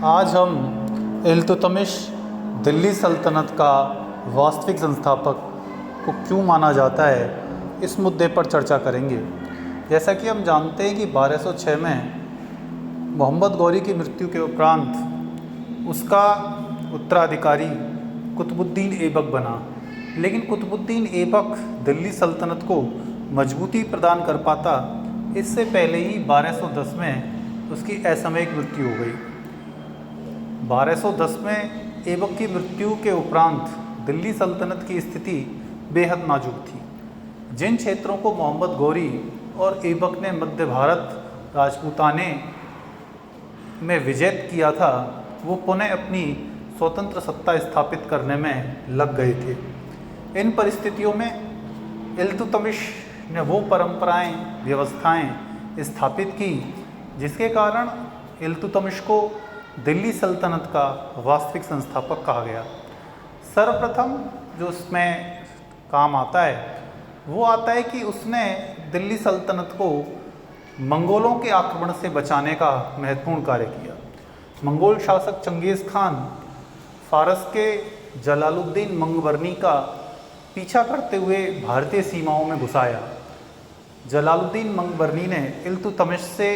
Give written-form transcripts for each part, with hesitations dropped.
आज हम इल्तुतमिश दिल्ली सल्तनत का वास्तविक संस्थापक को क्यों माना जाता है, इस मुद्दे पर चर्चा करेंगे। जैसा कि हम जानते हैं कि 1206 में मोहम्मद गौरी की मृत्यु के उपरांत उसका उत्तराधिकारी कुतुबुद्दीन ऐबक बना, लेकिन कुतुबुद्दीन ऐबक दिल्ली सल्तनत को मजबूती प्रदान कर पाता, इससे पहले ही 1210 में उसकी असामयिक मृत्यु हो गई। 1210 में ऐबक की मृत्यु के उपरांत दिल्ली सल्तनत की स्थिति बेहद नाजुक थी। जिन क्षेत्रों को मोहम्मद गौरी और ऐबक ने मध्य भारत राजपूताने में विजय किया था, वो पुनः अपनी स्वतंत्र सत्ता स्थापित करने में लग गए थे। इन परिस्थितियों में इल्तुतमिश ने वो परंपराएं, व्यवस्थाएं स्थापित की जिसके कारण इल्तुतमिश को दिल्ली सल्तनत का वास्तविक संस्थापक कहा गया। सर्वप्रथम जो उसमें काम आता है वो आता है कि उसने दिल्ली सल्तनत को मंगोलों के आक्रमण से बचाने का महत्वपूर्ण कार्य किया। मंगोल शासक चंगेज़ खान फारस के जलालुद्दीन मंगबरनी का पीछा करते हुए भारतीय सीमाओं में घुस आया। जलालुद्दीन मंगबरनी ने इल्तुतमिश से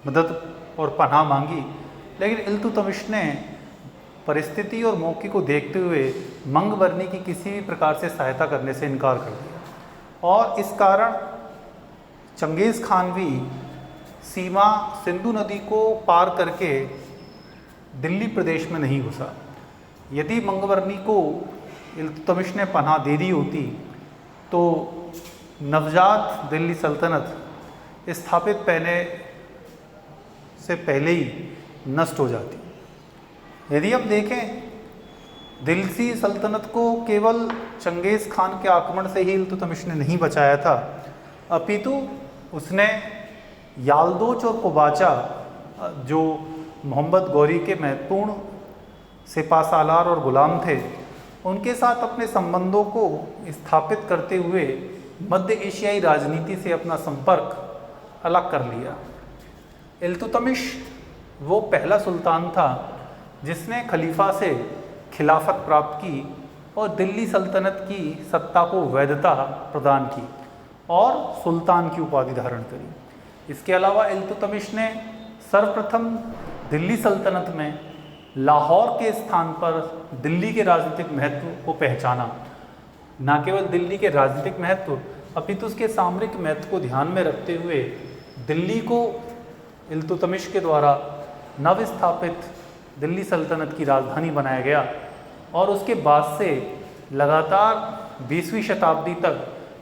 मदद और पनाह मांगी, लेकिन इल्तुतमिश ने परिस्थिति और मौके को देखते हुए मंगबरनी की किसी भी प्रकार से सहायता करने से इनकार कर दिया और इस कारण चंगेज़ खान भी सीमा सिंधु नदी को पार करके दिल्ली प्रदेश में नहीं घुसा। यदि मंगबरनी को इल्तुतमिश ने पनाह दे दी होती तो नवजात दिल्ली सल्तनत स्थापित पहले से पहले ही नष्ट हो जाती। यदि आप देखें, दिल्ली सल्तनत को केवल चंगेज़ खान के आक्रमण से ही इल्तुतमिश ने नहीं बचाया था, अपितु उसने यालदोच और कोबाचा, जो मोहम्मद गौरी के महत्वपूर्ण सिपा सालार और गुलाम थे, उनके साथ अपने संबंधों को स्थापित करते हुए मध्य एशियाई राजनीति से अपना संपर्क अलग कर लिया। इल्तुतमिश वो पहला सुल्तान था जिसने खलीफा से खिलाफत प्राप्त की और दिल्ली सल्तनत की सत्ता को वैधता प्रदान की और सुल्तान की उपाधि धारण करी। इसके अलावा इल्तुतमिश ने सर्वप्रथम दिल्ली सल्तनत में लाहौर के स्थान पर दिल्ली के राजनीतिक महत्व को पहचाना। न केवल दिल्ली के राजनीतिक महत्व अपितु उसके सामरिक महत्व को ध्यान में रखते हुए दिल्ली को इल्तुतमिश के द्वारा नवस्थापित दिल्ली सल्तनत की राजधानी बनाया गया और उसके बाद से लगातार 20वीं शताब्दी तक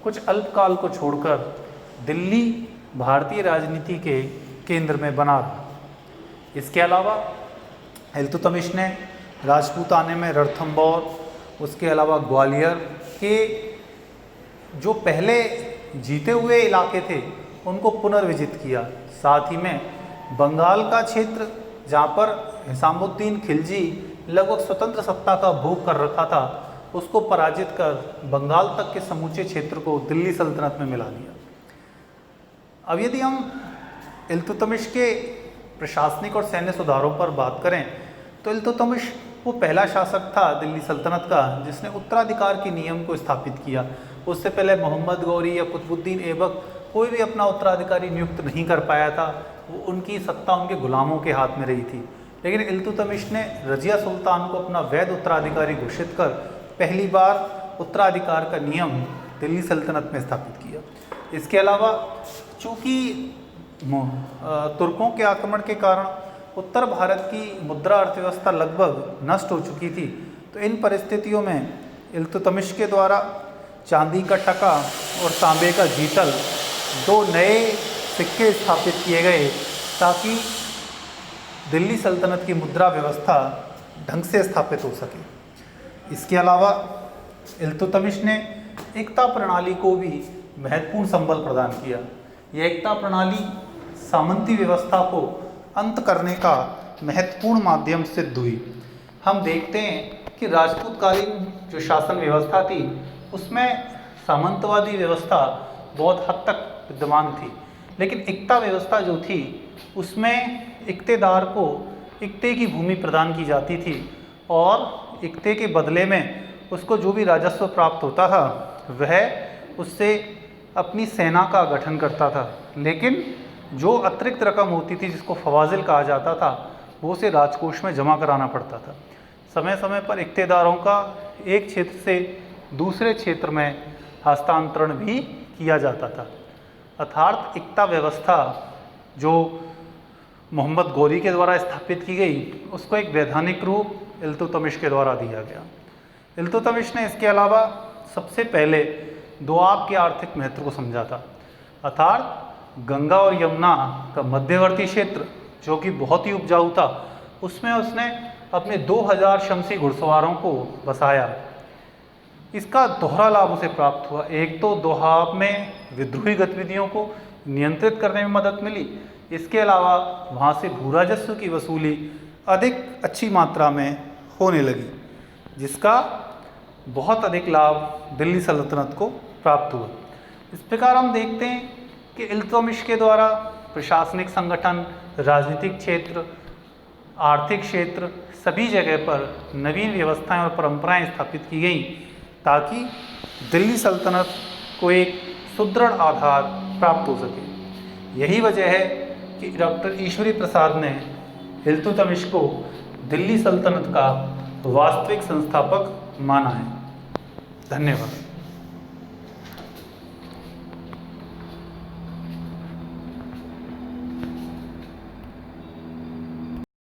कुछ अल्पकाल को छोड़कर दिल्ली भारतीय राजनीति के केंद्र में बना रहा। इसके अलावा इल्तुतमिश ने राजपूताने में रणथंभौर, उसके अलावा ग्वालियर के जो पहले जीते हुए इलाके थे उनको पुनर्विजित किया। साथ ही में बंगाल का क्षेत्र, जहाँ पर हिसामुद्दीन खिलजी लगभग स्वतंत्र सत्ता का भोग कर रखा था, उसको पराजित कर बंगाल तक के समूचे क्षेत्र को दिल्ली सल्तनत में मिला दिया। अब यदि हम इल्तुतमिश के प्रशासनिक और सैन्य सुधारों पर बात करें तो इल्तुतमिश वो पहला शासक था दिल्ली सल्तनत का जिसने उत्तराधिकार के नियम को स्थापित किया। उससे पहले मोहम्मद गौरी या कुतुबुद्दीन ऐबक कोई भी अपना उत्तराधिकारी नियुक्त नहीं कर पाया था। वो उनकी सत्ता उनके गुलामों के हाथ में रही थी, लेकिन इल्तुतमिश ने रजिया सुल्तान को अपना वैध उत्तराधिकारी घोषित कर पहली बार उत्तराधिकार का नियम दिल्ली सल्तनत में स्थापित किया। इसके अलावा चूँकि तुर्कों के आक्रमण के कारण उत्तर भारत की मुद्रा अर्थव्यवस्था लगभग नष्ट हो चुकी थी, तो इन परिस्थितियों में इल्तुतमिश के द्वारा चांदी का टका और तांबे का जीतल, दो नए सिक्के स्थापित किए गए ताकि दिल्ली सल्तनत की मुद्रा व्यवस्था ढंग से स्थापित हो सके। इसके अलावा इल्तुतमिश ने एकता प्रणाली को भी महत्वपूर्ण संबल प्रदान किया। यह एकता प्रणाली सामंती व्यवस्था को अंत करने का महत्वपूर्ण माध्यम सिद्ध हुई। हम देखते हैं कि राजपूतकालीन जो शासन व्यवस्था थी उसमें सामंतवादी व्यवस्था बहुत हद तक विद्यमान थी, लेकिन एकता व्यवस्था जो थी उसमें इक्तेदार को इक्ते की भूमि प्रदान की जाती थी और इक्ते के बदले में उसको जो भी राजस्व प्राप्त होता था वह उससे अपनी सेना का गठन करता था। लेकिन जो अतिरिक्त रकम होती थी जिसको फवाजिल कहा जाता था वो उसे राजकोष में जमा कराना पड़ता था। समय समय पर इक्तेदारों का एक क्षेत्र से दूसरे क्षेत्र में हस्तांतरण भी किया जाता था। अर्थात इक्ता व्यवस्था जो मोहम्मद गौरी के द्वारा स्थापित की गई उसको एक वैधानिक रूप इल्तुतमिश के द्वारा दिया गया। इल्तुतमिश ने इसके अलावा सबसे पहले दोआब के आर्थिक महत्व को समझा था। अर्थात गंगा और यमुना का मध्यवर्ती क्षेत्र जो कि बहुत ही उपजाऊ था उसमें उसने अपने 2000 शमसी घुड़सवारों को बसाया। इसका दोहरा लाभ उसे प्राप्त हुआ। एक तो दोआब में विद्रोही गतिविधियों को नियंत्रित करने में मदद मिली, इसके अलावा वहाँ से भू राजस्व की वसूली अधिक अच्छी मात्रा में होने लगी, जिसका बहुत अधिक लाभ दिल्ली सल्तनत को प्राप्त हुआ। इस प्रकार हम देखते हैं कि इल्तुतमिश के द्वारा प्रशासनिक संगठन, राजनीतिक क्षेत्र, आर्थिक क्षेत्र सभी जगह पर नवीन व्यवस्थाएं और परंपराएं स्थापित की गईं ताकि दिल्ली सल्तनत को एक सुदृढ़ आधार प्राप्त हो सके। यही वजह है कि डॉक्टर ईश्वरी प्रसाद ने इल्तुतमिश को दिल्ली सल्तनत का वास्तविक संस्थापक माना है। धन्यवाद।